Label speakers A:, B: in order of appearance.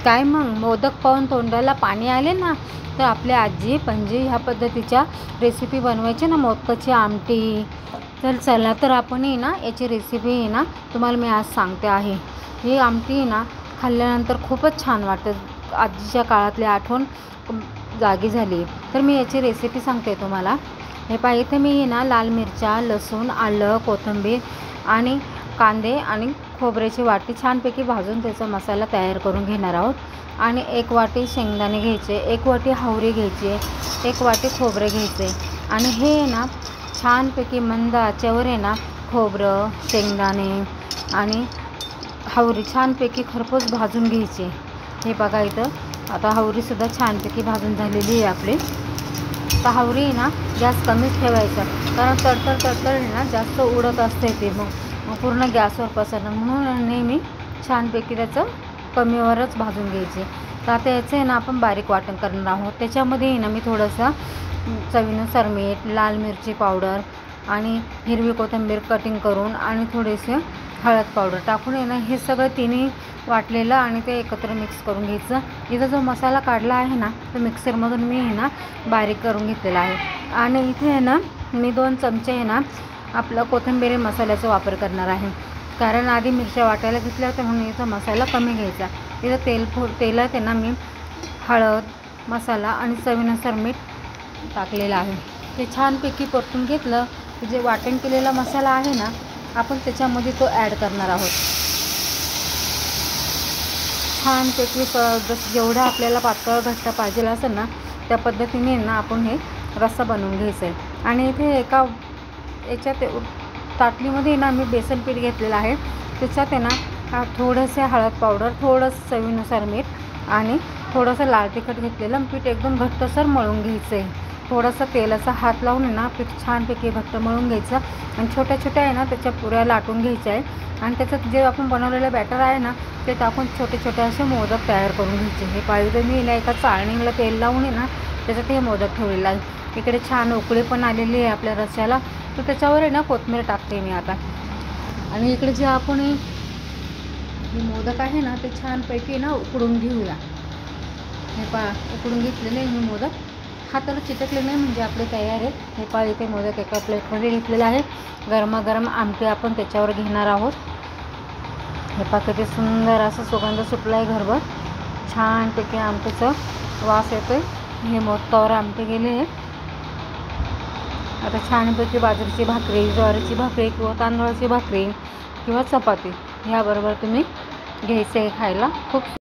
A: काय मग मोदक पाहून तोंडाला पाणी आले ना, तर आपल्या आजी पणजी ह्या पद्धतीच्या रेसिपी बनवायची ना, मोदकाची आमटी. तर चला तर आपण ना याची रेसिपी ना तुम्हाला मी आज सांगते आहे. ही आमटी ना खाल्ल्यानंतर खूपच छान वाटतं. आजीच्या काळातली आठवण जागी झाली. तर मी याची रेसिपी सांगते तुम्हाला. हे पहा, इथे मी ना लाल मिरच्या, लसूण, आलं, कोथिंबीर आणि कांदे आणि खोबऱ्याची वाटी छानपैकी भाजून त्याचा मसाला तयार करून घेणार आहोत. आणि 1 वाटी शेंगदाणे घ्यायचे, 1 वाटी हावरी घ्यायची, 1 वाटी खोबरे घ्यायचे. आणि हे ना छानपैकी मंद आचेवर आहे ना खोबरं, शेंगदाणे आणि हावरी छानपैकी खरपूस भाजून घ्यायचे. हे बघा इथं आता हावरीसुद्धा छानपैकी भाजून झालेली आहे आपली. तर हावरी ना गॅस कमीच ठेवायचा, कारण तडतड ना जास्त उडत असते ते मग पूर्ण गॅसवर पसरणार, म्हणून नेहमी छानपैकी त्याचं कमीवरच भाजून घ्यायचे. तर आता याचं आहे ना आपण बारीक वाटण करणार आहोत. त्याच्यामध्ये ना मी थोडंसं चवीनुसार मीठ, लाल मिरची पावडर आणि हिरवी कोथिंबीर कटिंग करून आणि थोडेसे हळद पावडर टाकून ना हे सगळं तिन्ही वाटलेलं आणि ते एकत्र मिक्स करून घ्यायचं. इथं जो मसाला काढला आहे ना तो मिक्सरमधून मी ना बारीक करून घेतलेला आहे. आणि इथे आहे ना मी 2 चमचे आहे ना आपलं कोथिंबीर मसाल्याचा वापर करणार आहे, कारण आधी मिरच्या वाटायला घेतल्या होत्या म्हणून इथं मसाला कमी घ्यायचा. इथं तेलात आहे ना मी हळद, मसाला आणि चवीनुसार मीठ टाकलेलं आहे. ते छानपैकी परतून घेतलं की जे वाटण केलेला मसाला आहे ना आपण त्याच्यामध्ये तो ॲड करणार आहोत. छानपैकी जेवढा आपल्याला पातळ घट्ट पाहिजे असेल ना त्या पद्धतीने ना आपण हे रस्सा बनवून घ्यायचा आहे. आणि इथे याच्यात ताटलीमध्ये ना मी बेसन पीठ घेतलेलं आहे. त्याच्यात आहे ना थोडंसं हळद पावडर, थोडंसं चवीनुसार मीठ आणि थोडंसं लाल तिखट घेतलेलं पीठ एकदम घट्टसर मळून घ्यायचं आहे. थोडंसं तेलाचा हात लावून ना पीठ छानपैकी घट्ट मळून घ्यायचं आणि छोट्या छोट्या आहे ना त्याच्या पुऱ्या लाटून घ्यायच्या आहे. आणि त्याच्यात जे आपण बनवलेलं बॅटर आहे ना ते टाकून छोटे छोटे असे मोदक तयार करून घ्यायचे. हे पाहिजे मी ना एका चाळणीला तेल लावून आहे ना त्याच्यात हे मोदक ठेवलेलं आहे. इकडे छान उकळी पण आलेली आहे आपल्या रस्स्याला, तर त्याच्यावर आहे ना कोथिंबीर टाकते मी आता. आणि इकडे जे आपण हे मोदक आहे ना ते छानपैकी ना उकडून घेऊया. हे पहा उकडून घेतलेले मी मोदक, हाताला चिटकले नाही म्हणजे आपले तयार आहेत. हे पहा इथे मोदक एका प्लेटमध्ये घेतलेला आहे. गरमागरम आमटी आपण त्याच्यावर घेणार आहोत. हे पहा किती सुंदर असं सुगंध सुटला आहे घरभर. छानपैकी आमटीचा वास येतोय. हे मोदकावर आमटी गेली आहे. आता छानपैकी बाजरीची भाकरी, ज्वारीची भाकरी किंवा तांदळाची भाकरी किंवा चपाती याबरोबर तुम्ही घ्यायचं आहे खायला. खूप